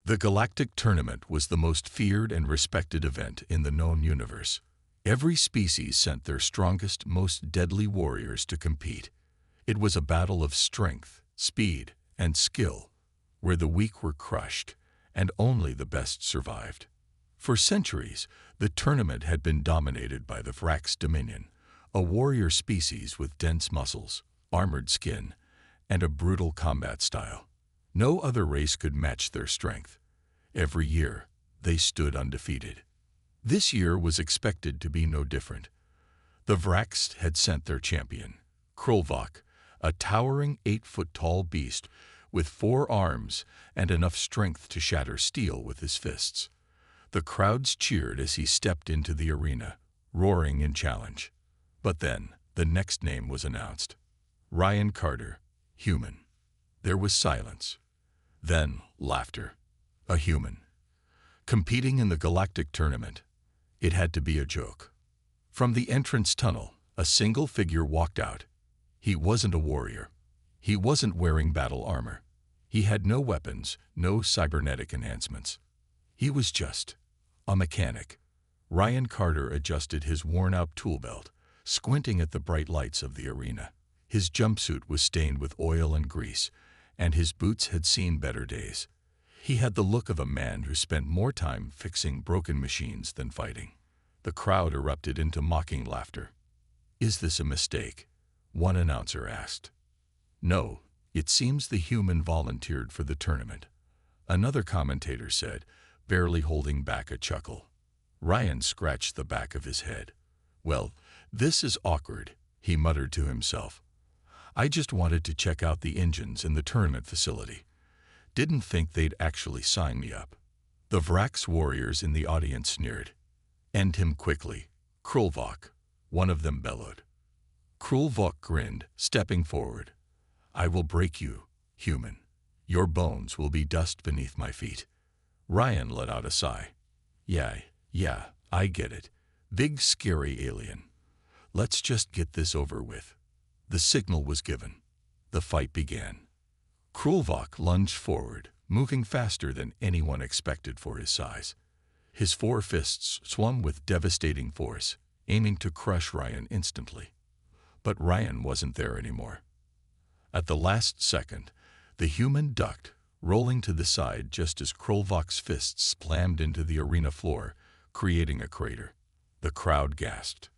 The Galactic Tournament was the most feared and respected event in the known universe. Every species sent their strongest, most deadly warriors to compete. It was a battle of strength, speed, and skill, where the weak were crushed, and only the best survived. For centuries, the tournament had been dominated by the Vrax Dominion, a warrior species with dense muscles, armored skin, and a brutal combat style. No other race could match their strength. Every year, they stood undefeated. This year was expected to be no different. The Vrax had sent their champion, Krulvok, a towering 8-foot-tall beast with 4 arms and enough strength to shatter steel with his fists. The crowds cheered as he stepped into the arena, roaring in challenge. But then, the next name was announced. Ryan Carter, human. There was silence. Then, laughter. A human. Competing in the Galactic Tournament. It had to be a joke. From the entrance tunnel, a single figure walked out. He wasn't a warrior. He wasn't wearing battle armor. He had no weapons, no cybernetic enhancements. He was just a mechanic. Ryan Carter adjusted his worn-out tool belt, squinting at the bright lights of the arena. His jumpsuit was stained with oil and grease, and his boots had seen better days. He had the look of a man who spent more time fixing broken machines than fighting. The crowd erupted into mocking laughter. "Is this a mistake?" one announcer asked. "No, it seems the human volunteered for the tournament," another commentator said, barely holding back a chuckle. Ryan scratched the back of his head. "Well, this is awkward," he muttered to himself. "I just wanted to check out the engines in the tournament facility. Didn't think they'd actually sign me up." The Vrax warriors in the audience sneered. "End him quickly, Krulvok," one of them bellowed. Krulvok grinned, stepping forward. "I will break you, human. Your bones will be dust beneath my feet." Ryan let out a sigh. Yeah, I get it. Big scary alien. Let's just get this over with." The signal was given. The fight began. Krulvok lunged forward, moving faster than anyone expected for his size. His 4 fists swung with devastating force, aiming to crush Ryan instantly. But Ryan wasn't there anymore. At the last second, the human ducked, rolling to the side just as Krulvok's fists slammed into the arena floor, creating a crater. The crowd gasped.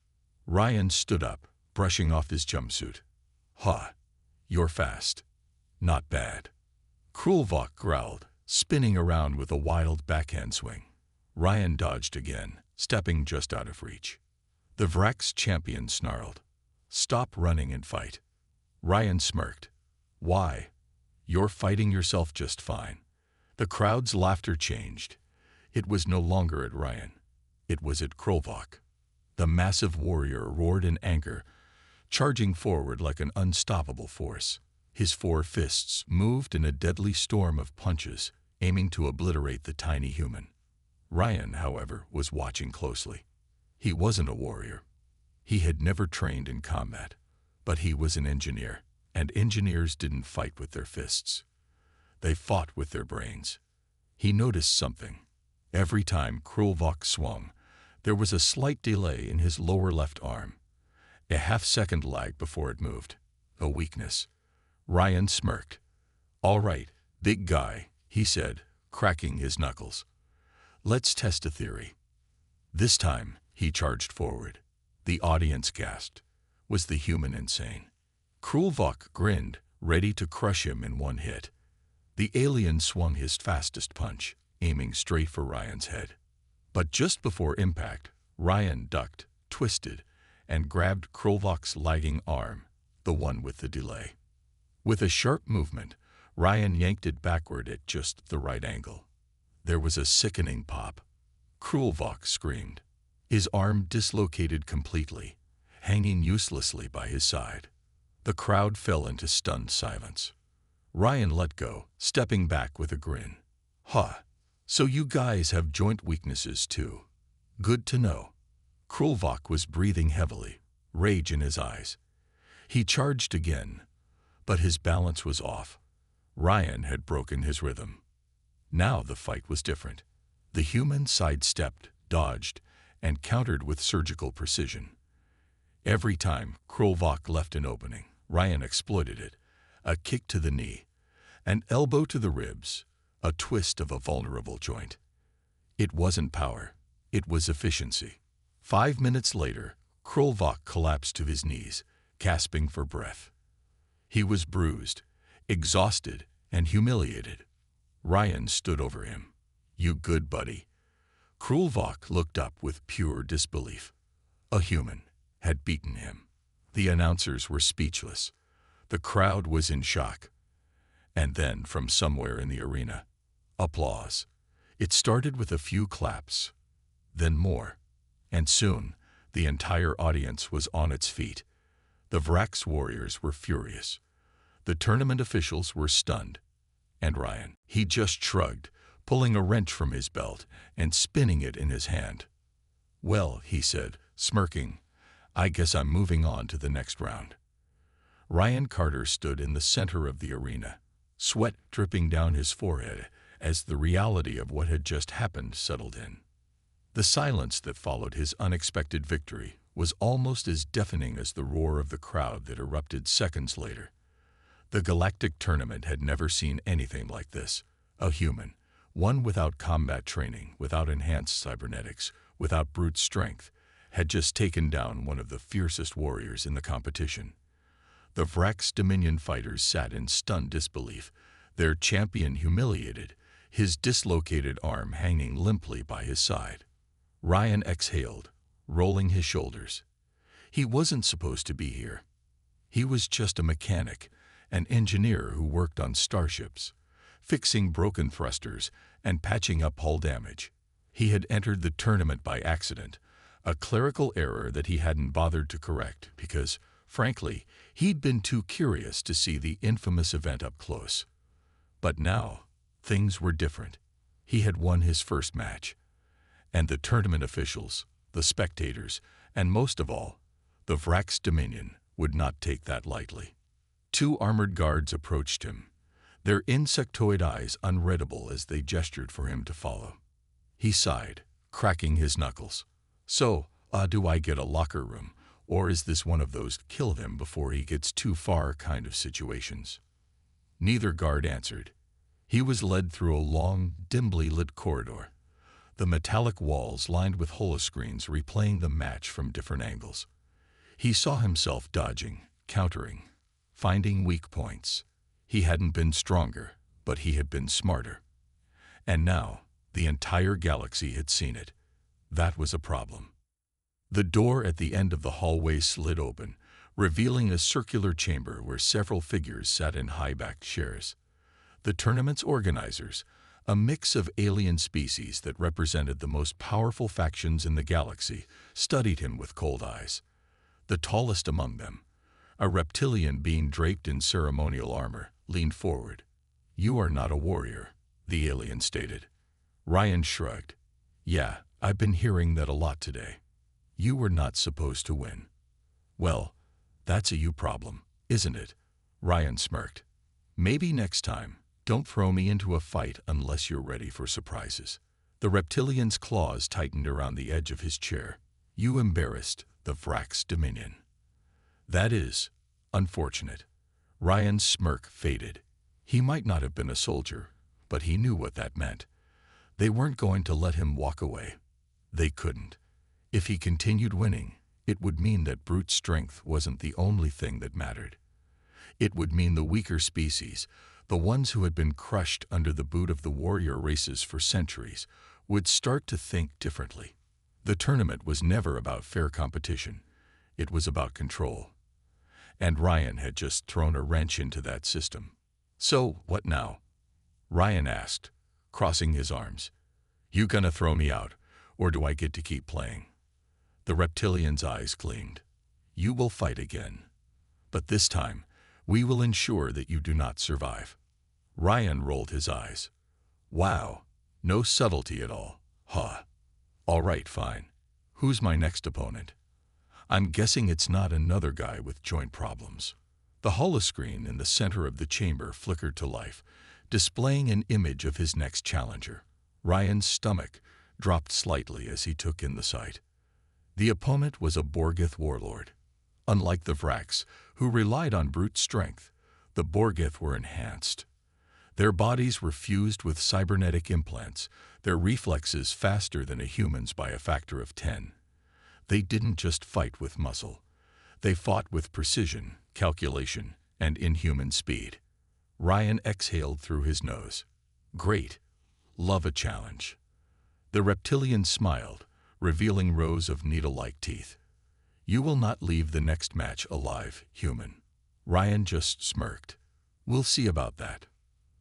Ryan stood up, brushing off his jumpsuit. "Ha! You're fast. Not bad." Krulvok growled, spinning around with a wild backhand swing. Ryan dodged again, stepping just out of reach. The Vrax champion snarled, "Stop running and fight." Ryan smirked. "Why? You're fighting yourself just fine." The crowd's laughter changed. It was no longer at Ryan. It was at Krulvok. The massive warrior roared in anger, charging forward like an unstoppable force. His 4 fists moved in a deadly storm of punches, aiming to obliterate the tiny human. Ryan, however, was watching closely. He wasn't a warrior. He had never trained in combat, but he was an engineer, and engineers didn't fight with their fists. They fought with their brains. He noticed something. Every time Krulvok swung, there was a slight delay in his lower left arm. A half-second lag before it moved. A weakness. Ryan smirked. "All right, big guy," he said, cracking his knuckles. "Let's test a theory." This time, he charged forward. The audience gasped. Was the human insane? Krulvok grinned, ready to crush him in one hit. The alien swung his fastest punch, aiming straight for Ryan's head. But just before impact, Ryan ducked, twisted, and grabbed Krulvok's lagging arm, the one with the delay. With a sharp movement, Ryan yanked it backward at just the right angle. There was a sickening pop. Krulvok screamed. His arm dislocated completely, hanging uselessly by his side. The crowd fell into stunned silence. Ryan let go, stepping back with a grin. "Ha! So you guys have joint weaknesses too. Good to know." Krulvok was breathing heavily, rage in his eyes. He charged again, but his balance was off. Ryan had broken his rhythm. Now the fight was different. The human sidestepped, dodged, and countered with surgical precision. Every time Krulvok left an opening, Ryan exploited it. A kick to the knee, an elbow to the ribs, a twist of a vulnerable joint. It wasn't power, it was efficiency. 5 minutes later, Krulvok collapsed to his knees, gasping for breath. He was bruised, exhausted, and humiliated. Ryan stood over him. "You good, buddy?" Krulvok looked up with pure disbelief. A human had beaten him. The announcers were speechless. The crowd was in shock. And then, from somewhere in the arena, applause. It started with a few claps, then more, and soon the entire audience was on its feet. The Vrax warriors were furious. The tournament officials were stunned. And Ryan, he just shrugged, pulling a wrench from his belt and spinning it in his hand. "Well," he said, smirking, "I guess I'm moving on to the next round." Ryan Carter stood in the center of the arena, sweat dripping down his forehead as the reality of what had just happened settled in. The silence that followed his unexpected victory was almost as deafening as the roar of the crowd that erupted seconds later. The Galactic Tournament had never seen anything like this. A human, one without combat training, without enhanced cybernetics, without brute strength, had just taken down one of the fiercest warriors in the competition. The Vrax Dominion fighters sat in stunned disbelief, their champion humiliated, his dislocated arm hanging limply by his side. Ryan exhaled, rolling his shoulders. He wasn't supposed to be here. He was just a mechanic, an engineer who worked on starships, fixing broken thrusters and patching up hull damage. He had entered the tournament by accident, a clerical error that he hadn't bothered to correct because, frankly, he'd been too curious to see the infamous event up close. But now, things were different. He had won his first match. And the tournament officials, the spectators, and most of all, the Vrax Dominion would not take that lightly. 2 armored guards approached him, their insectoid eyes unreadable as they gestured for him to follow. He sighed, cracking his knuckles. "So, do I get a locker room, or is this one of those kill him before he gets too far kind of situations?" Neither guard answered. He was led through a long, dimly lit corridor, the metallic walls lined with holoscreens replaying the match from different angles. He saw himself dodging, countering, finding weak points. He hadn't been stronger, but he had been smarter. And now, the entire galaxy had seen it. That was a problem. The door at the end of the hallway slid open, revealing a circular chamber where several figures sat in high-backed chairs. The tournament's organizers, a mix of alien species that represented the most powerful factions in the galaxy, studied him with cold eyes. The tallest among them, a reptilian being draped in ceremonial armor, leaned forward. "You are not a warrior," the alien stated. Ryan shrugged. "Yeah, I've been hearing that a lot today. You were not supposed to win." "Well, that's a you problem, isn't it?" Ryan smirked. "Maybe next time, don't throw me into a fight unless you're ready for surprises." The reptilian's claws tightened around the edge of his chair. "You embarrassed the Vrax Dominion." "That is unfortunate." Ryan's smirk faded. He might not have been a soldier, but he knew what that meant. They weren't going to let him walk away. They couldn't. If he continued winning, it would mean that brute strength wasn't the only thing that mattered. It would mean the weaker species, the ones who had been crushed under the boot of the warrior races for centuries, would start to think differently. The tournament was never about fair competition. It was about control. And Ryan had just thrown a wrench into that system. "So, what now?" Ryan asked, crossing his arms. "You gonna throw me out, or do I get to keep playing?" The reptilian's eyes gleamed. "You will fight again. But this time, we will ensure that you do not survive." Ryan rolled his eyes. "Wow, no subtlety at all, huh? All right, fine. Who's my next opponent?" "I'm guessing it's not another guy with joint problems." The holoscreen in the center of the chamber flickered to life, displaying an image of his next challenger. Ryan's stomach dropped slightly as he took in the sight. The opponent was a Borgith warlord. Unlike the Vraks, who relied on brute strength, the Borgith were enhanced. Their bodies were fused with cybernetic implants, their reflexes faster than a human's by a factor of 10. They didn't just fight with muscle. They fought with precision, calculation, and inhuman speed. Ryan exhaled through his nose. Great. Love a challenge. The reptilian smiled, revealing rows of needle-like teeth. You will not leave the next match alive, human. Ryan just smirked. We'll see about that.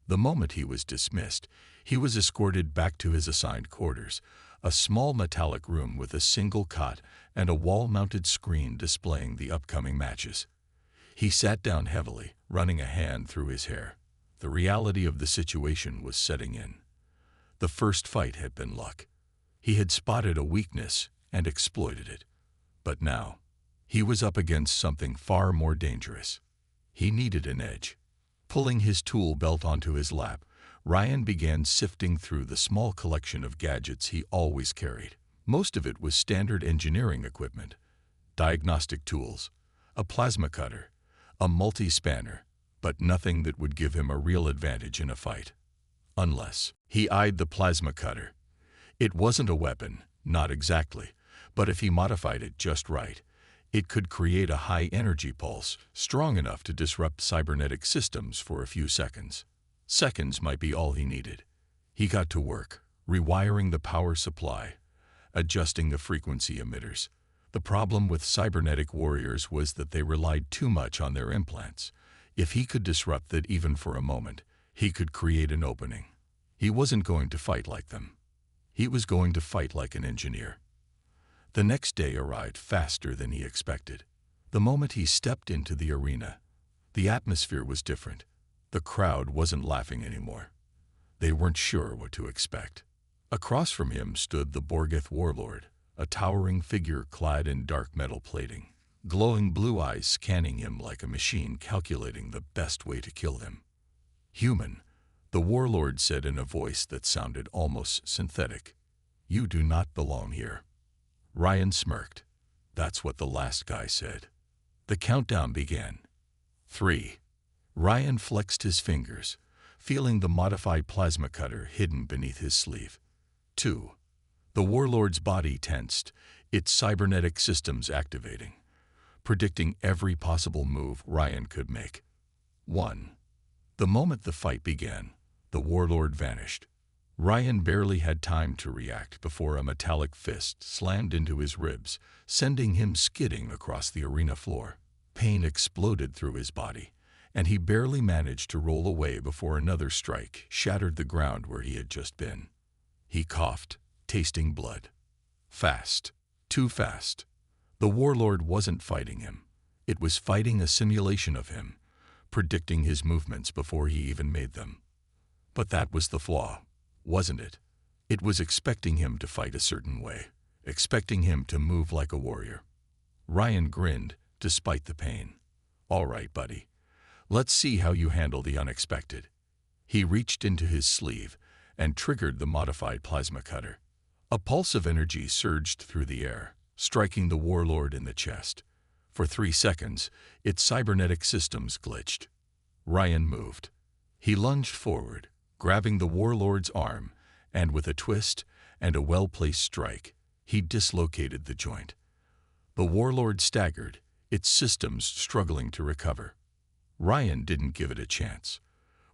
The moment he was dismissed, he was escorted back to his assigned quarters, a small metallic room with a single cot and a wall-mounted screen displaying the upcoming matches. He sat down heavily, running a hand through his hair. The reality of the situation was setting in. The first fight had been luck. He had spotted a weakness and exploited it. But now, he was up against something far more dangerous. He needed an edge. Pulling his tool belt onto his lap, Ryan began sifting through the small collection of gadgets he always carried. Most of it was standard engineering equipment, diagnostic tools, a plasma cutter, a multi-spanner, but nothing that would give him a real advantage in a fight. Unless he eyed the plasma cutter. It wasn't a weapon, not exactly, but if he modified it just right, it could create a high-energy pulse, strong enough to disrupt cybernetic systems for a few seconds. Seconds might be all he needed. He got to work, rewiring the power supply, adjusting the frequency emitters. The problem with cybernetic warriors was that they relied too much on their implants. If he could disrupt that even for a moment, he could create an opening. He wasn't going to fight like them. He was going to fight like an engineer. The next day arrived faster than he expected. The moment he stepped into the arena, the atmosphere was different. The crowd wasn't laughing anymore. They weren't sure what to expect. Across from him stood the Borgith warlord, a towering figure clad in dark metal plating, glowing blue eyes scanning him like a machine calculating the best way to kill him. Human, the warlord said in a voice that sounded almost synthetic. You do not belong here. Ryan smirked. That's what the last guy said. The countdown began. 3. Ryan flexed his fingers, feeling the modified plasma cutter hidden beneath his sleeve. 2. The warlord's body tensed, its cybernetic systems activating, predicting every possible move Ryan could make. 1. The moment the fight began, the warlord vanished. Ryan barely had time to react before a metallic fist slammed into his ribs, sending him skidding across the arena floor. Pain exploded through his body, and he barely managed to roll away before another strike shattered the ground where he had just been. He coughed, tasting blood. Fast. Too fast. The warlord wasn't fighting him. It was fighting a simulation of him, predicting his movements before he even made them. But that was the flaw, wasn't it? It was expecting him to fight a certain way, expecting him to move like a warrior. Ryan grinned, despite the pain. All right, buddy. Let's see how you handle the unexpected. He reached into his sleeve and triggered the modified plasma cutter. A pulse of energy surged through the air, striking the warlord in the chest. For 3 seconds, its cybernetic systems glitched. Ryan moved. He lunged forward, grabbing the warlord's arm, and with a twist and a well-placed strike, he dislocated the joint. The warlord staggered, its systems struggling to recover. Ryan didn't give it a chance.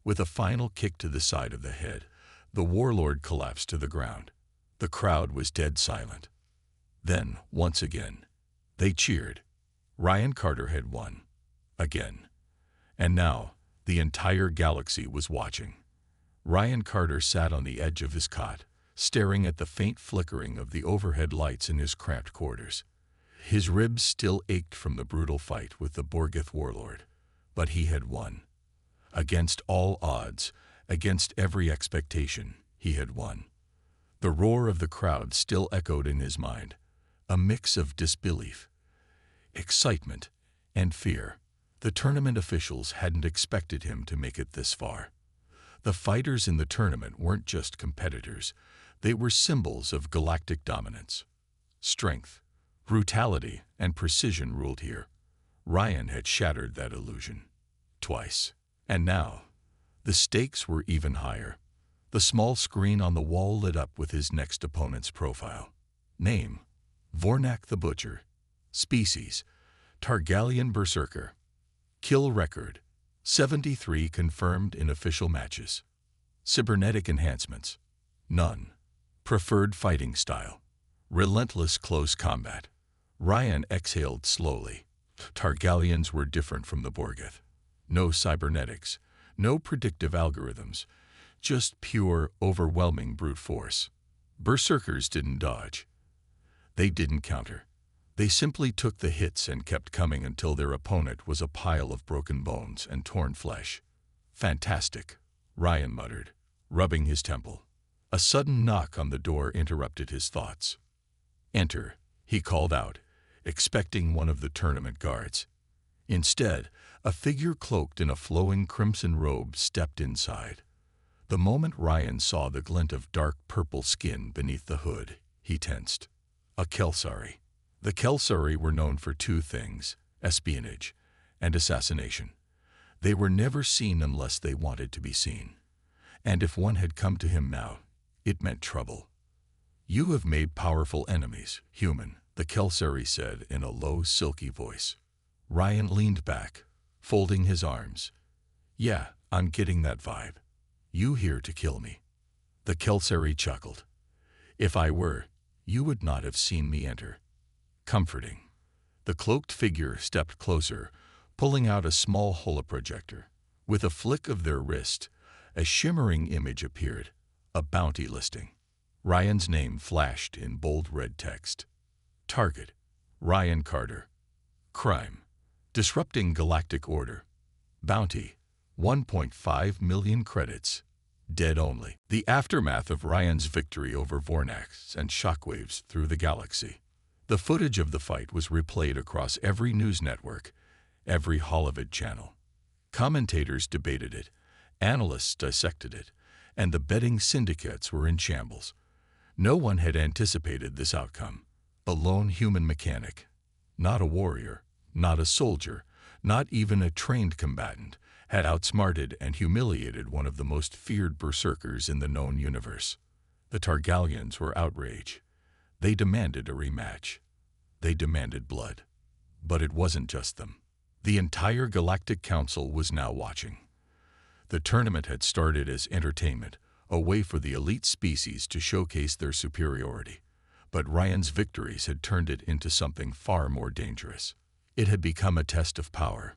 With a final kick to the side of the head, the warlord collapsed to the ground. The crowd was dead silent. Then, once again, they cheered. Ryan Carter had won. Again. And now, the entire galaxy was watching. Ryan Carter sat on the edge of his cot, staring at the faint flickering of the overhead lights in his cramped quarters. His ribs still ached from the brutal fight with the Borgith warlord, but he had won. Against all odds, against every expectation, he had won. The roar of the crowd still echoed in his mind, a mix of disbelief, excitement, and fear. The tournament officials hadn't expected him to make it this far. The fighters in the tournament weren't just competitors, they were symbols of galactic dominance. Strength, brutality, and precision ruled here. Ryan had shattered that illusion. Twice. And now, the stakes were even higher. The small screen on the wall lit up with his next opponent's profile. Name: Vornak the Butcher. Species: Targaryen Berserker. Kill record: 73 confirmed in official matches. Cybernetic enhancements: none. Preferred fighting style: relentless close combat. Ryan exhaled slowly. Targaryens were different from the Borgeth. No cybernetics, no predictive algorithms, just pure, overwhelming brute force. Berserkers didn't dodge. They didn't counter. They simply took the hits and kept coming until their opponent was a pile of broken bones and torn flesh. Fantastic, Ryan muttered, rubbing his temple. A sudden knock on the door interrupted his thoughts. Enter, he called out, expecting one of the tournament guards. Instead, a figure cloaked in a flowing crimson robe stepped inside. The moment Ryan saw the glint of dark purple skin beneath the hood, he tensed. A Kelsari. The Kelsari were known for two things: espionage and assassination. They were never seen unless they wanted to be seen. And if one had come to him now, it meant trouble. You have made powerful enemies, human, the Kelsari said in a low, silky voice. Ryan leaned back, folding his arms. Yeah, I'm getting that vibe. You here to kill me? The Kelsari chuckled. If I were, you would not have seen me enter. Comforting. The cloaked figure stepped closer, pulling out a small holoprojector. With a flick of their wrist, a shimmering image appeared, a bounty listing. Ryan's name flashed in bold red text. Target: Ryan Carter. Crime: disrupting galactic order. Bounty: 1.5 million credits. Dead only. The aftermath of Ryan's victory over Vornak sent shockwaves through the galaxy. The footage of the fight was replayed across every news network, every Hollywood channel. Commentators debated it, analysts dissected it, and the betting syndicates were in shambles. No one had anticipated this outcome. A lone human mechanic, not a warrior, not a soldier, not even a trained combatant, had outsmarted and humiliated one of the most feared berserkers in the known universe. The Targaryens were outraged. They demanded a rematch. They demanded blood. But it wasn't just them. The entire Galactic Council was now watching. The tournament had started as entertainment, a way for the elite species to showcase their superiority. But Ryan's victories had turned it into something far more dangerous. It had become a test of power.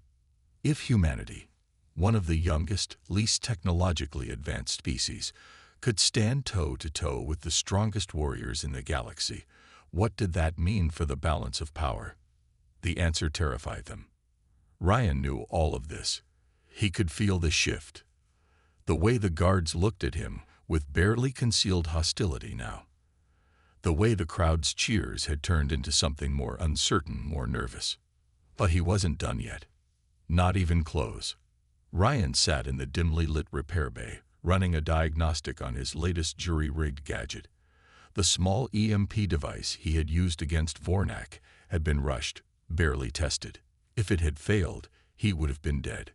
If humanity, one of the youngest, least technologically advanced species, could stand toe-to-toe with the strongest warriors in the galaxy, what did that mean for the balance of power? The answer terrified them. Ryan knew all of this. He could feel the shift. The way the guards looked at him with barely concealed hostility now. The way the crowd's cheers had turned into something more uncertain, more nervous. But he wasn't done yet. Not even close. Ryan sat in the dimly lit repair bay, running a diagnostic on his latest jury-rigged gadget. The small EMP device he had used against Vornak had been rushed, barely tested. If it had failed, he would have been dead.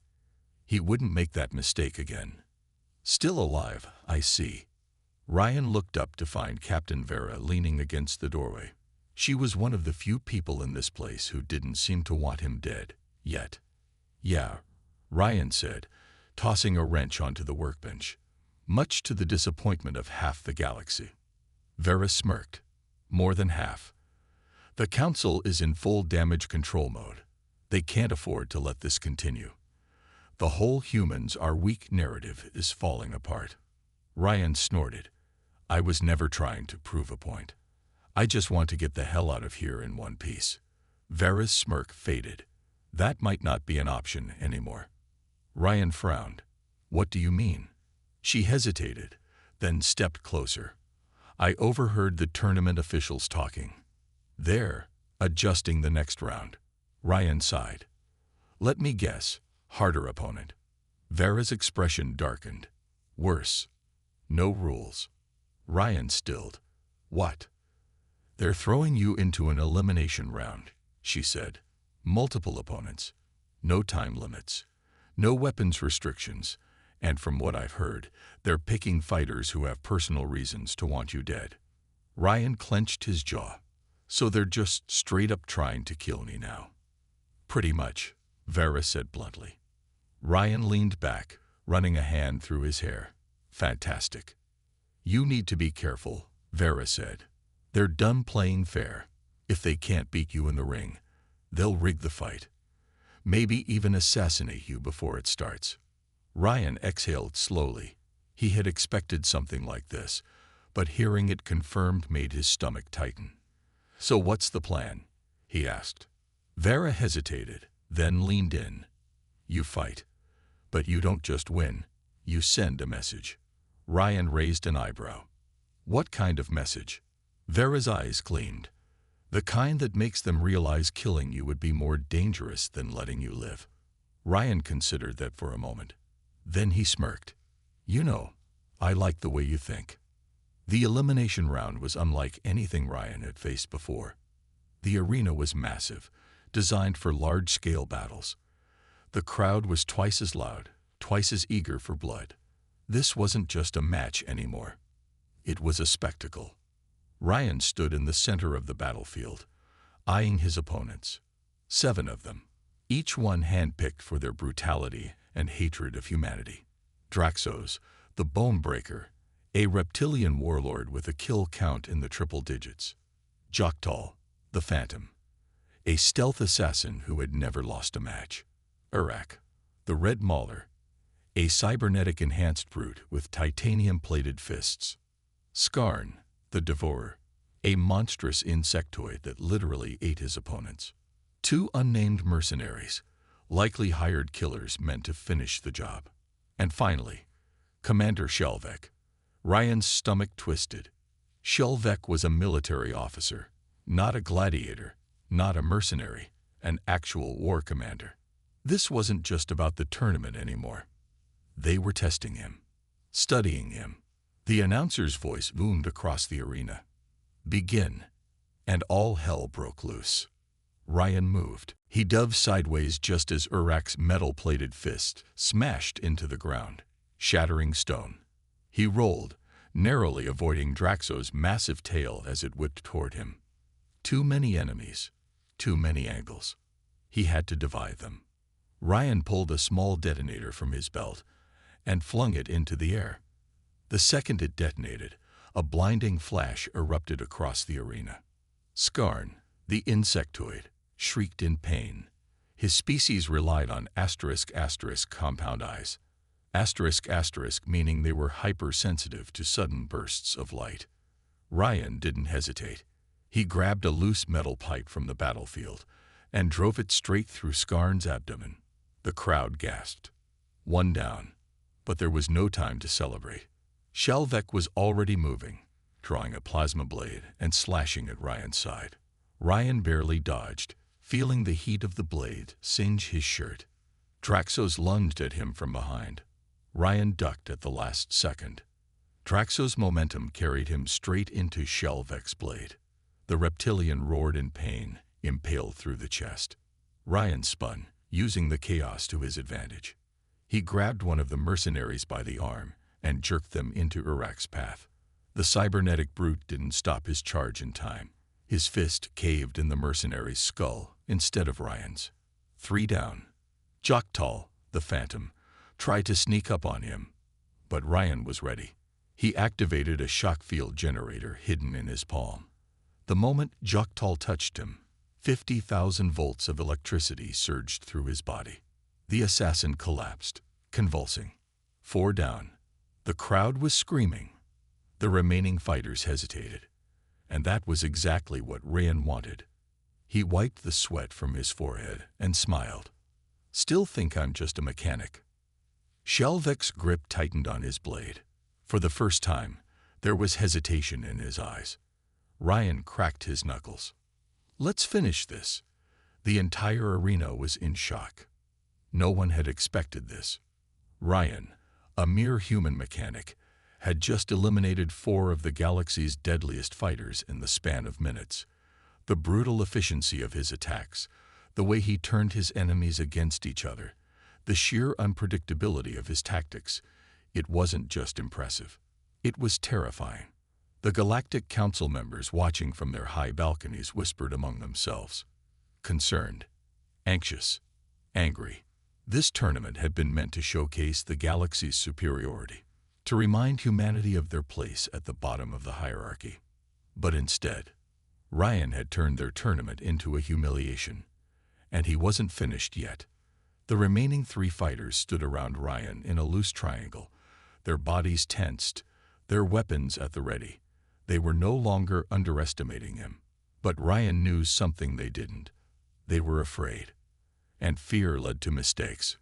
He wouldn't make that mistake again. Still alive, I see. Ryan looked up to find Captain Vera leaning against the doorway. She was one of the few people in this place who didn't seem to want him dead, yet. Yeah, Ryan said, tossing a wrench onto the workbench, much to the disappointment of half the galaxy. Vera smirked. More than half. The Council is in full damage control mode. They can't afford to let this continue. The whole humans are weak narrative is falling apart. Ryan snorted. I was never trying to prove a point. I just want to get the hell out of here in one piece. Vera's smirk faded. That might not be an option anymore. Ryan frowned. What do you mean? She hesitated, then stepped closer. I overheard the tournament officials talking. They're adjusting the next round. Ryan sighed. Let me guess. Harder opponent. Vera's expression darkened. Worse. No rules. Ryan stilled. What? They're throwing you into an elimination round, she said. Multiple opponents. No time limits. No weapons restrictions. And from what I've heard, they're picking fighters who have personal reasons to want you dead. Ryan clenched his jaw. So they're just straight up trying to kill me now. Pretty much, Vera said bluntly. Ryan leaned back, running a hand through his hair. Fantastic. You need to be careful, Vera said. They're done playing fair. If they can't beat you in the ring, they'll rig the fight. Maybe even assassinate you before it starts. Ryan exhaled slowly. He had expected something like this, but hearing it confirmed made his stomach tighten. So what's the plan? He asked. Vera hesitated, then leaned in. You fight. But you don't just win. You send a message. Ryan raised an eyebrow. What kind of message? Vera's eyes gleamed. The kind that makes them realize killing you would be more dangerous than letting you live. Ryan considered that for a moment. Then he smirked. You know, I like the way you think. The elimination round was unlike anything Ryan had faced before. The arena was massive, designed for large-scale battles. The crowd was twice as loud, twice as eager for blood. This wasn't just a match anymore. It was a spectacle. Ryan stood in the center of the battlefield, eyeing his opponents. 7 of them, each one handpicked for their brutality and hatred of humanity. Draxos, the Bonebreaker, a reptilian warlord with a kill count in the triple digits. Joktal, the Phantom, a stealth assassin who had never lost a match. Urak, the Red Mauler, a cybernetic-enhanced brute with titanium-plated fists. Skarn, the Devourer, a monstrous insectoid that literally ate his opponents. 2 unnamed mercenaries, likely hired killers meant to finish the job. And finally, Commander Shelvek. Ryan's stomach twisted. Shelvek was a military officer, not a gladiator, not a mercenary, an actual war commander. This wasn't just about the tournament anymore. They were testing him, studying him. The announcer's voice boomed across the arena. Begin. And all hell broke loose. Ryan moved. He dove sideways just as Urak's metal-plated fist smashed into the ground, shattering stone. He rolled, narrowly avoiding Draxos' massive tail as it whipped toward him. Too many enemies, too many angles. He had to divide them. Ryan pulled a small detonator from his belt and flung it into the air. The second it detonated, a blinding flash erupted across the arena. Skarn, the insectoid, shrieked in pain. His species relied on *** compound eyes. *** meaning they were hypersensitive to sudden bursts of light. Ryan didn't hesitate. He grabbed a loose metal pipe from the battlefield and drove it straight through Skarn's abdomen. The crowd gasped. 1 down. But there was no time to celebrate. Shelvek was already moving, drawing a plasma blade and slashing at Ryan's side. Ryan barely dodged, feeling the heat of the blade singe his shirt. Draxos lunged at him from behind. Ryan ducked at the last second. Draxos' momentum carried him straight into Shelvek's blade. The reptilian roared in pain, impaled through the chest. Ryan spun, using the chaos to his advantage. He grabbed one of the mercenaries by the arm and jerked them into Urak's path. The cybernetic brute didn't stop his charge in time. His fist caved in the mercenary's skull instead of Ryan's. 3 down. Joktal, the Phantom, tried to sneak up on him, but Ryan was ready. He activated a shock field generator hidden in his palm. The moment Joktal touched him, 50,000 volts of electricity surged through his body. The assassin collapsed, convulsing. 4 down. The crowd was screaming. The remaining fighters hesitated. And that was exactly what Ryan wanted. He wiped the sweat from his forehead and smiled. Still think I'm just a mechanic. Shelvek's grip tightened on his blade. For the first time, there was hesitation in his eyes. Ryan cracked his knuckles. Let's finish this. The entire arena was in shock. No one had expected this. Ryan, a mere human mechanic, had just eliminated 4 of the galaxy's deadliest fighters in the span of minutes. The brutal efficiency of his attacks, the way he turned his enemies against each other, the sheer unpredictability of his tactics, it wasn't just impressive. It was terrifying. The Galactic Council members watching from their high balconies whispered among themselves. Concerned, anxious, angry. This tournament had been meant to showcase the galaxy's superiority, to remind humanity of their place at the bottom of the hierarchy. But instead, Ryan had turned their tournament into a humiliation, and he wasn't finished yet. The remaining 3 fighters stood around Ryan in a loose triangle, their bodies tensed, their weapons at the ready. They were no longer underestimating him. But Ryan knew something they didn't. They were afraid. And fear led to mistakes.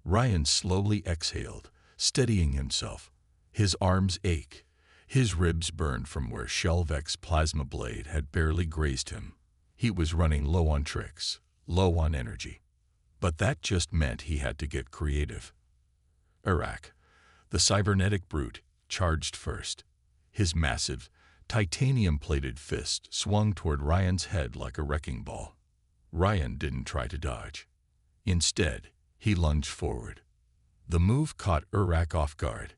Ryan slowly exhaled, steadying himself. His arms ached. His ribs burned from where Shelvek's plasma blade had barely grazed him. He was running low on tricks, low on energy. But that just meant he had to get creative. Urak, the cybernetic brute, charged first. His massive, titanium-plated fist swung toward Ryan's head like a wrecking ball. Ryan didn't try to dodge. Instead, he lunged forward. The move caught Urak off guard.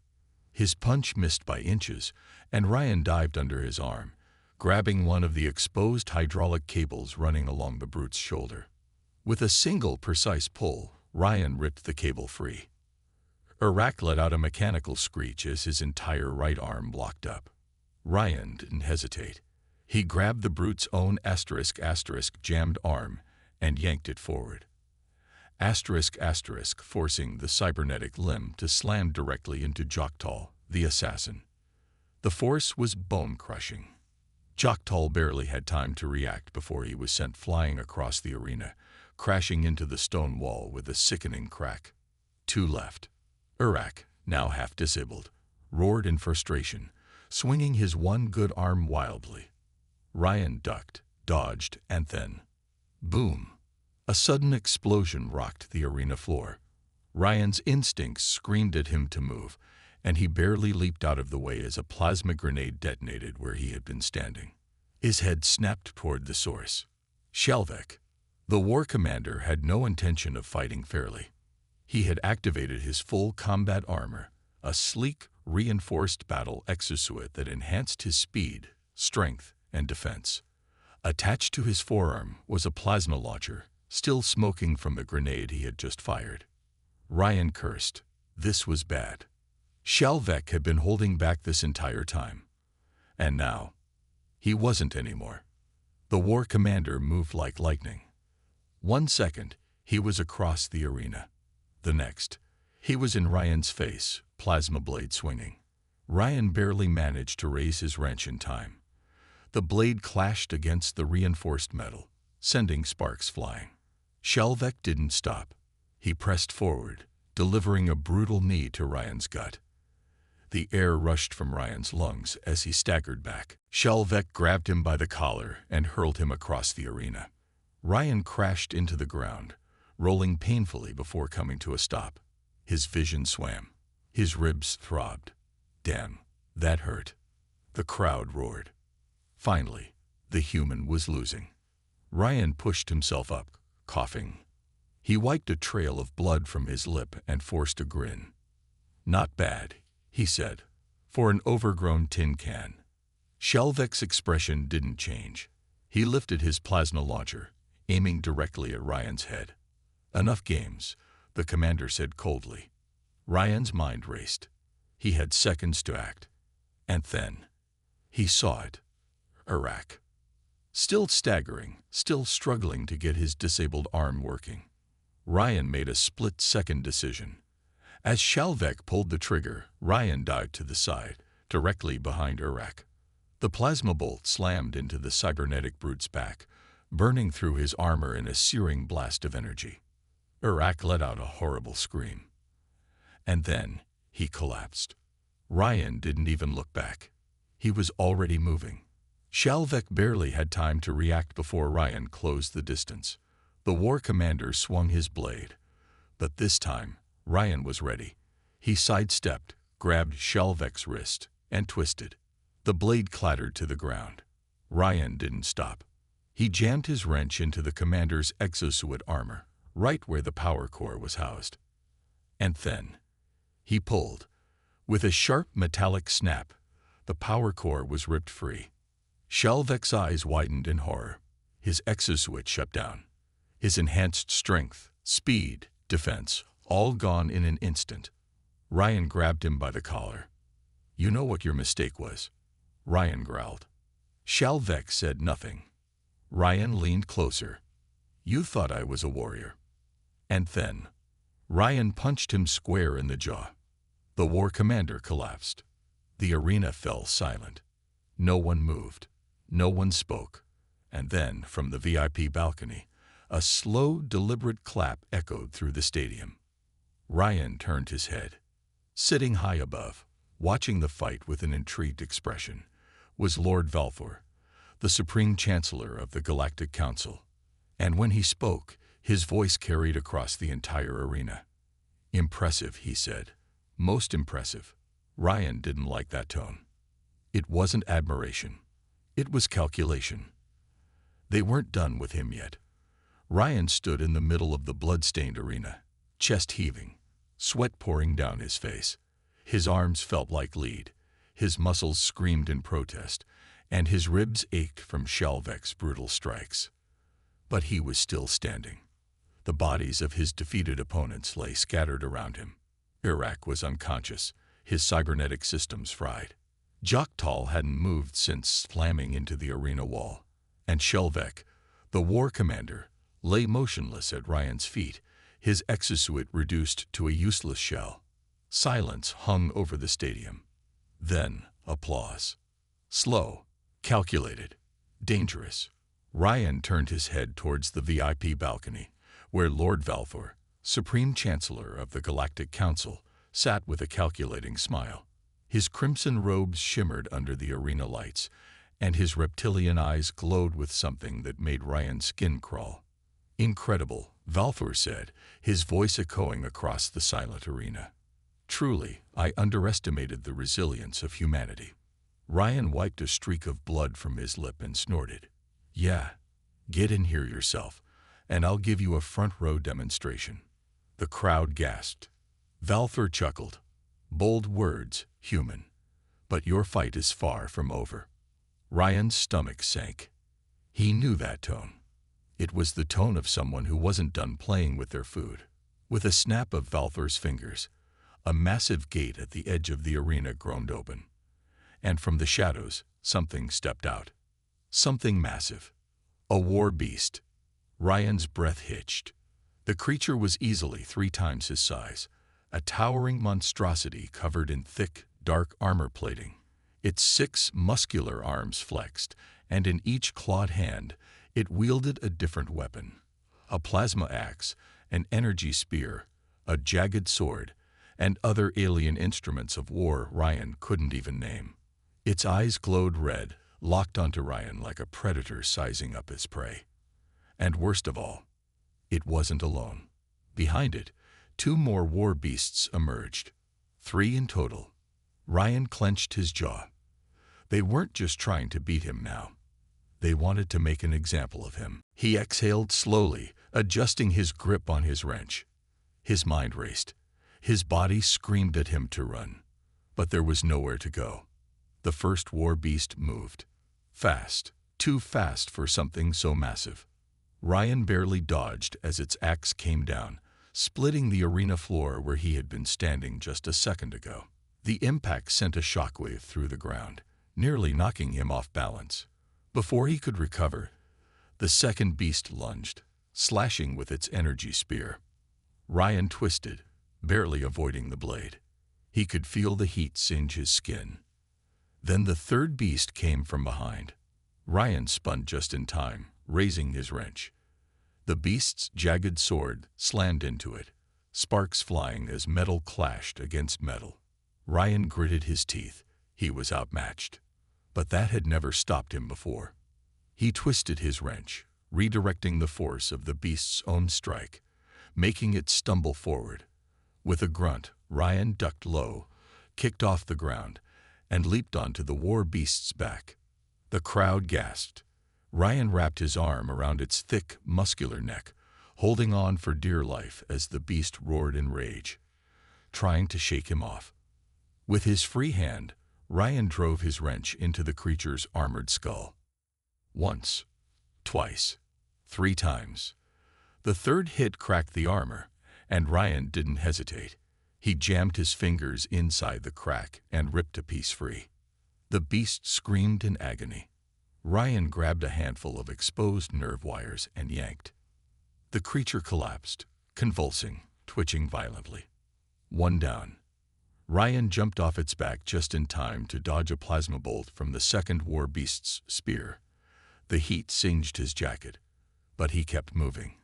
His punch missed by inches, and Ryan dived under his arm, grabbing one of the exposed hydraulic cables running along the brute's shoulder. With a single precise pull, Ryan ripped the cable free. Urak let out a mechanical screech as his entire right arm locked up. Ryan didn't hesitate. He grabbed the brute's own *** jammed arm and yanked it forward. ***, forcing the cybernetic limb to slam directly into Joktal, the assassin. The force was bone-crushing. Joktal barely had time to react before he was sent flying across the arena, crashing into the stone wall with a sickening crack. 2 left. Urak, now half disabled, roared in frustration, swinging his one good arm wildly. Ryan ducked, dodged, and then, boom! A sudden explosion rocked the arena floor. Ryan's instincts screamed at him to move, and he barely leaped out of the way as a plasma grenade detonated where he had been standing. His head snapped toward the source. Shelvek, the war commander, had no intention of fighting fairly. He had activated his full combat armor, a sleek, reinforced battle exosuit that enhanced his speed, strength, and defense. Attached to his forearm was a plasma launcher, still smoking from the grenade he had just fired. Ryan cursed. This was bad. Shelvek had been holding back this entire time. And now, he wasn't anymore. The war commander moved like lightning. 1 second, he was across the arena. The next, he was in Ryan's face, plasma blade swinging. Ryan barely managed to raise his wrench in time. The blade clashed against the reinforced metal, sending sparks flying. Shelvek didn't stop. He pressed forward, delivering a brutal knee to Ryan's gut. The air rushed from Ryan's lungs as he staggered back. Shelvek grabbed him by the collar and hurled him across the arena. Ryan crashed into the ground, rolling painfully before coming to a stop. His vision swam. His ribs throbbed. Damn, that hurt. The crowd roared. Finally, the human was losing. Ryan pushed himself up, coughing. He wiped a trail of blood from his lip and forced a grin. "Not bad," he said, "for an overgrown tin can." Shelvek's expression didn't change. He lifted his plasma launcher, aiming directly at Ryan's head. "Enough games," the commander said coldly. Ryan's mind raced. He had seconds to act. And then, he saw it. Urak. Still staggering, still struggling to get his disabled arm working. Ryan made a split-second decision. As Shelvek pulled the trigger, Ryan dived to the side, directly behind Urak. The plasma bolt slammed into the cybernetic brute's back, burning through his armor in a searing blast of energy. Urak let out a horrible scream. And then, he collapsed. Ryan didn't even look back. He was already moving. Shelvek barely had time to react before Ryan closed the distance. The war commander swung his blade. But this time, Ryan was ready. He sidestepped, grabbed Shelvek's wrist, and twisted. The blade clattered to the ground. Ryan didn't stop. He jammed his wrench into the commander's exosuit armor, right where the power core was housed. And then he pulled. With a sharp metallic snap, the power core was ripped free. Shelvek's eyes widened in horror. His exosuit shut down. His enhanced strength, speed, defense, all gone in an instant. Ryan grabbed him by the collar. "You know what your mistake was," Ryan growled. Shelvek said nothing. Ryan leaned closer. "You thought I was a warrior." And then Ryan punched him square in the jaw. The war commander collapsed. The arena fell silent. No one moved. No one spoke. And then, from the VIP balcony, a slow, deliberate clap echoed through the stadium. Ryan turned his head. Sitting high above, watching the fight with an intrigued expression, was Lord Valfor, the Supreme Chancellor of the Galactic Council. And when he spoke, his voice carried across the entire arena. "Impressive," he said. "Most impressive." Ryan didn't like that tone. It wasn't admiration. It was calculation. They weren't done with him yet. Ryan stood in the middle of the blood-stained arena, chest heaving, sweat pouring down his face. His arms felt like lead, his muscles screamed in protest, and his ribs ached from Shelvek's brutal strikes. But he was still standing. The bodies of his defeated opponents lay scattered around him. Iraq was unconscious, his cybernetic systems fried. Joktal hadn't moved since slamming into the arena wall. And Shelvek, the war commander, lay motionless at Ryan's feet, his exosuit reduced to a useless shell. Silence hung over the stadium. Then applause. Slow, calculated, dangerous. Ryan turned his head towards the VIP balcony, where Lord Valfor, Supreme Chancellor of the Galactic Council, sat with a calculating smile. His crimson robes shimmered under the arena lights, and his reptilian eyes glowed with something that made Ryan's skin crawl. "Incredible," Valfor said, his voice echoing across the silent arena. "Truly, I underestimated the resilience of humanity." Ryan wiped a streak of blood from his lip and snorted. "Yeah, get in here yourself, and I'll give you a front-row demonstration." The crowd gasped. Valfor chuckled. "Bold words, human. But your fight is far from over." Ryan's stomach sank. He knew that tone. It was the tone of someone who wasn't done playing with their food. With a snap of Valfor's fingers, a massive gate at the edge of the arena groaned open. And from the shadows, something stepped out. Something massive. A war beast. Ryan's breath hitched. The creature was easily 3 times his size, a towering monstrosity covered in thick, dark armor plating. Its 6 muscular arms flexed, and in each clawed hand, it wielded a different weapon. A plasma axe, an energy spear, a jagged sword, and other alien instruments of war Ryan couldn't even name. Its eyes glowed red, locked onto Ryan like a predator sizing up its prey. And worst of all, it wasn't alone. Behind it, 2 more war beasts emerged. 3 in total. Ryan clenched his jaw. They weren't just trying to beat him now. They wanted to make an example of him. He exhaled slowly, adjusting his grip on his wrench. His mind raced. His body screamed at him to run. But there was nowhere to go. The first war beast moved. Fast. Too fast for something so massive. Ryan barely dodged as its axe came down, splitting the arena floor where he had been standing just a second ago. The impact sent a shockwave through the ground, nearly knocking him off balance. Before he could recover, the second beast lunged, slashing with its energy spear. Ryan twisted, barely avoiding the blade. He could feel the heat singe his skin. Then the third beast came from behind. Ryan spun just in time, raising his wrench. The beast's jagged sword slammed into it, sparks flying as metal clashed against metal. Ryan gritted his teeth. He was outmatched. But that had never stopped him before. He twisted his wrench, redirecting the force of the beast's own strike, making it stumble forward. With a grunt, Ryan ducked low, kicked off the ground, and leaped onto the war beast's back. The crowd gasped. Ryan wrapped his arm around its thick, muscular neck, holding on for dear life as the beast roared in rage, trying to shake him off. With his free hand, Ryan drove his wrench into the creature's armored skull. Once, twice, 3 times. The third hit cracked the armor, and Ryan didn't hesitate. He jammed his fingers inside the crack and ripped a piece free. The beast screamed in agony. Ryan grabbed a handful of exposed nerve wires and yanked. The creature collapsed, convulsing, twitching violently. 1 down. Ryan jumped off its back just in time to dodge a plasma bolt from the second war beast's spear. The heat singed his jacket, but he kept moving.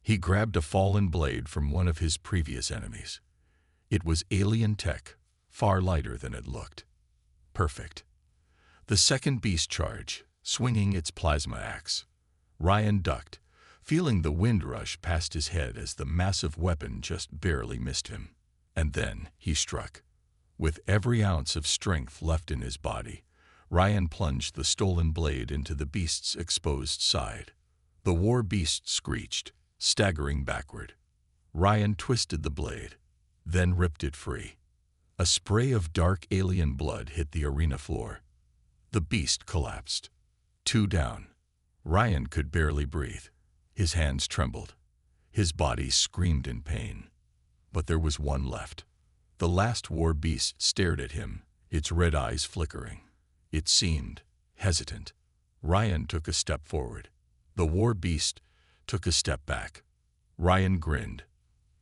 He grabbed a fallen blade from one of his previous enemies. It was alien tech, far lighter than it looked. Perfect. The second beast charged, swinging its plasma axe. Ryan ducked, feeling the wind rush past his head as the massive weapon just barely missed him. And then he struck. With every ounce of strength left in his body, Ryan plunged the stolen blade into the beast's exposed side. The war beast screeched, staggering backward. Ryan twisted the blade, then ripped it free. A spray of dark alien blood hit the arena floor. The beast collapsed. 2 down. Ryan could barely breathe. His hands trembled. His body screamed in pain. But there was one left. The last war beast stared at him, its red eyes flickering. It seemed hesitant. Ryan took a step forward. The war beast took a step back. Ryan grinned.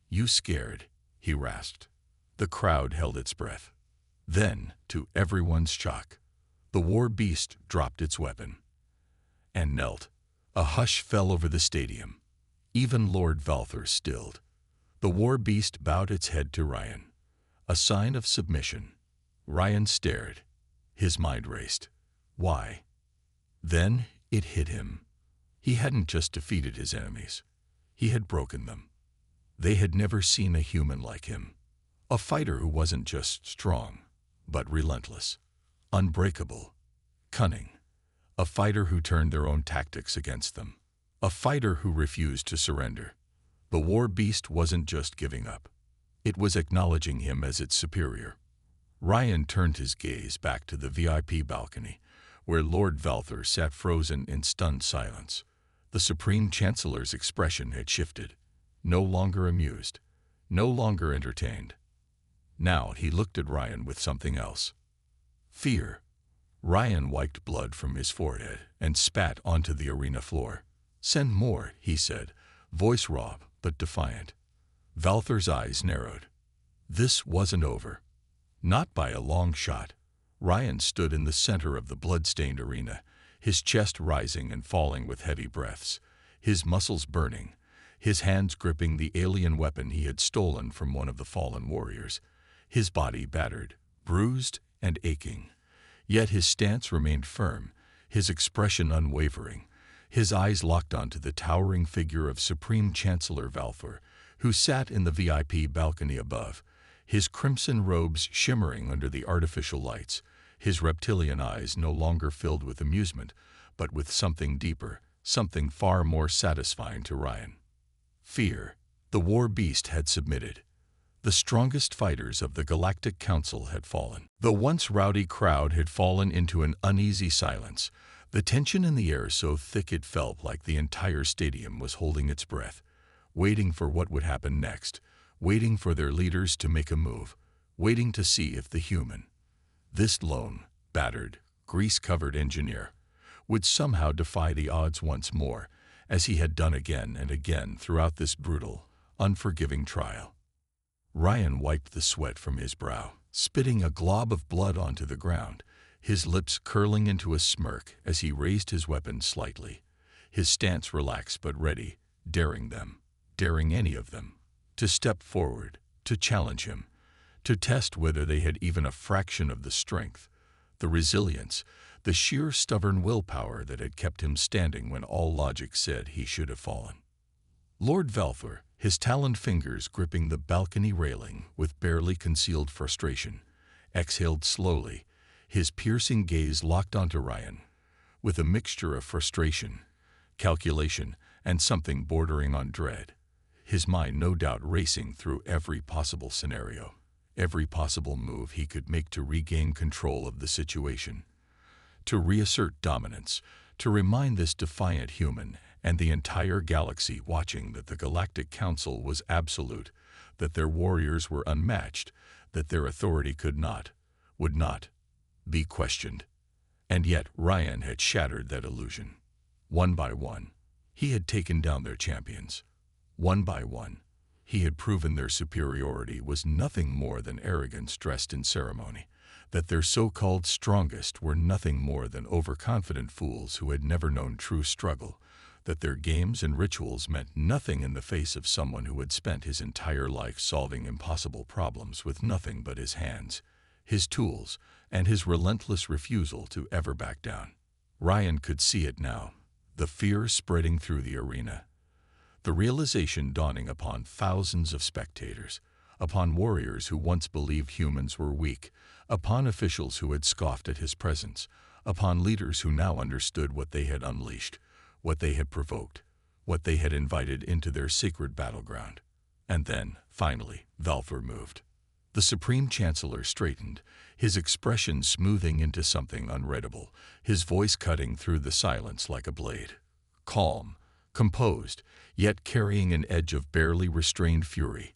"You scared?" he rasped. The crowd held its breath. Then, to everyone's shock, the war beast dropped its weapon and knelt. A hush fell over the stadium. Even Lord Valthor stilled. The war beast bowed its head to Ryan, a sign of submission. Ryan stared. His mind raced. Why? Then it hit him. He hadn't just defeated his enemies. He had broken them. They had never seen a human like him. A fighter who wasn't just strong, but relentless, unbreakable, cunning. A fighter who turned their own tactics against them. A fighter who refused to surrender. The war beast wasn't just giving up. It was acknowledging him as its superior. Ryan turned his gaze back to the VIP balcony, where Lord Valthor sat frozen in stunned silence. The Supreme Chancellor's expression had shifted. No longer amused. No longer entertained. Now he looked at Ryan with something else. Fear. Ryan wiped blood from his forehead and spat onto the arena floor. "Send more," he said, voice raw but defiant. Valthor's eyes narrowed. This wasn't over. Not by a long shot. Ryan stood in the center of the blood-stained arena, his chest rising and falling with heavy breaths, his muscles burning, his hands gripping the alien weapon he had stolen from one of the fallen warriors, his body battered, bruised, and aching. Yet his stance remained firm, his expression unwavering, his eyes locked onto the towering figure of Supreme Chancellor Valthor, who sat in the VIP balcony above, his crimson robes shimmering under the artificial lights, his reptilian eyes no longer filled with amusement, but with something deeper, something far more satisfying to Ryan. Fear. The war beast had submitted. The strongest fighters of the Galactic Council had fallen. The once rowdy crowd had fallen into an uneasy silence, the tension in the air so thick it felt like the entire stadium was holding its breath, waiting for what would happen next, waiting for their leaders to make a move, waiting to see if the human, this lone, battered, grease-covered engineer, would somehow defy the odds once more, as he had done again and again throughout this brutal, unforgiving trial. Ryan wiped the sweat from his brow, spitting a glob of blood onto the ground, his lips curling into a smirk as he raised his weapon slightly, his stance relaxed but ready, daring them, daring any of them, to step forward, to challenge him, to test whether they had even a fraction of the strength, the resilience, the sheer stubborn willpower that had kept him standing when all logic said he should have fallen. Lord Valthor, his taloned fingers gripping the balcony railing with barely concealed frustration, exhaled slowly, his piercing gaze locked onto Ryan, with a mixture of frustration, calculation, and something bordering on dread, his mind no doubt racing through every possible scenario, every possible move he could make to regain control of the situation, to reassert dominance, to remind this defiant human and the entire galaxy watching that the Galactic Council was absolute, that their warriors were unmatched, that their authority could not, would not, be questioned. And yet Ryan had shattered that illusion. One by one, he had taken down their champions. One by one, he had proven their superiority was nothing more than arrogance dressed in ceremony, that their so-called strongest were nothing more than overconfident fools who had never known true struggle, that their games and rituals meant nothing in the face of someone who had spent his entire life solving impossible problems with nothing but his hands, his tools, and his relentless refusal to ever back down. Ryan could see it now, the fear spreading through the arena, the realization dawning upon thousands of spectators, upon warriors who once believed humans were weak, upon officials who had scoffed at his presence, upon leaders who now understood what they had unleashed, what they had provoked, what they had invited into their sacred battleground. And then, finally, Valthor moved. The Supreme Chancellor straightened, his expression smoothing into something unreadable, his voice cutting through the silence like a blade. Calm, composed, yet carrying an edge of barely restrained fury,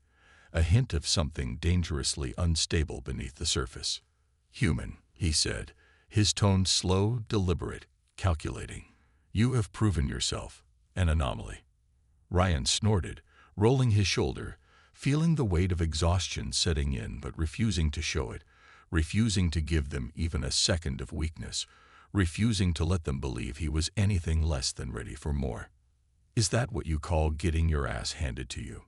a hint of something dangerously unstable beneath the surface. "Human," he said, his tone slow, deliberate, calculating. "You have proven yourself an anomaly." Ryan snorted, rolling his shoulder, feeling the weight of exhaustion setting in but refusing to show it, refusing to give them even a second of weakness, refusing to let them believe he was anything less than ready for more. "Is that what you call getting your ass handed to you?"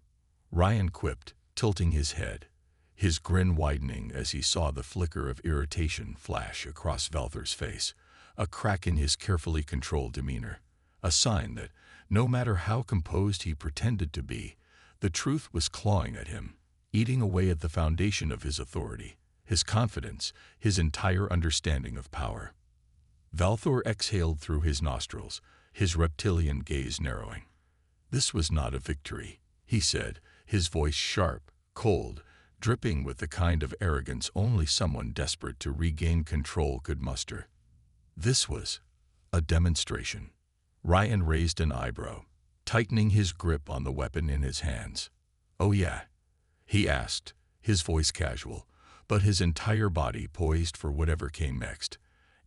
Ryan quipped, tilting his head, his grin widening as he saw the flicker of irritation flash across Valthor's face, a crack in his carefully controlled demeanor, a sign that, no matter how composed he pretended to be, the truth was clawing at him, eating away at the foundation of his authority, his confidence, his entire understanding of power. Valthor exhaled through his nostrils, his reptilian gaze narrowing. "This was not a victory," he said, his voice sharp, cold, dripping with the kind of arrogance only someone desperate to regain control could muster. "This was a demonstration." Ryan raised an eyebrow, tightening his grip on the weapon in his hands. "Oh yeah?" he asked, his voice casual, but his entire body poised for whatever came next.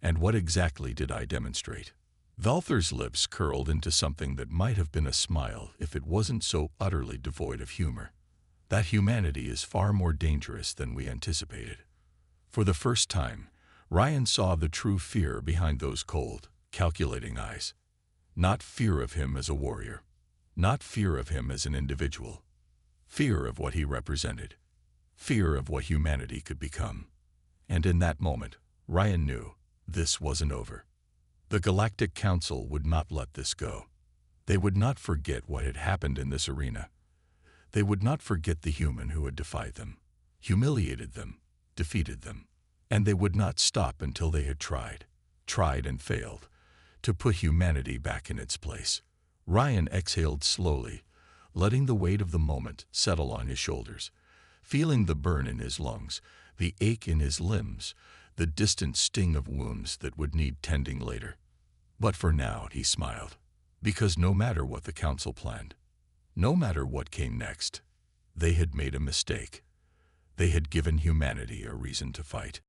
"And what exactly did I demonstrate?" Valthor's lips curled into something that might have been a smile if it wasn't so utterly devoid of humor. "That humanity is far more dangerous than we anticipated." For the first time, Ryan saw the true fear behind those cold, calculating eyes. Not fear of him as a warrior, not fear of him as an individual, fear of what he represented, fear of what humanity could become. And in that moment, Ryan knew this wasn't over. The Galactic Council would not let this go. They would not forget what had happened in this arena. They would not forget the human who had defied them, humiliated them, defeated them. And they would not stop until they had tried and failed, to put humanity back in its place. Ryan exhaled slowly, letting the weight of the moment settle on his shoulders, feeling the burn in his lungs, the ache in his limbs, the distant sting of wounds that would need tending later. But for now, he smiled, because no matter what the council planned, no matter what came next, they had made a mistake. They had given humanity a reason to fight.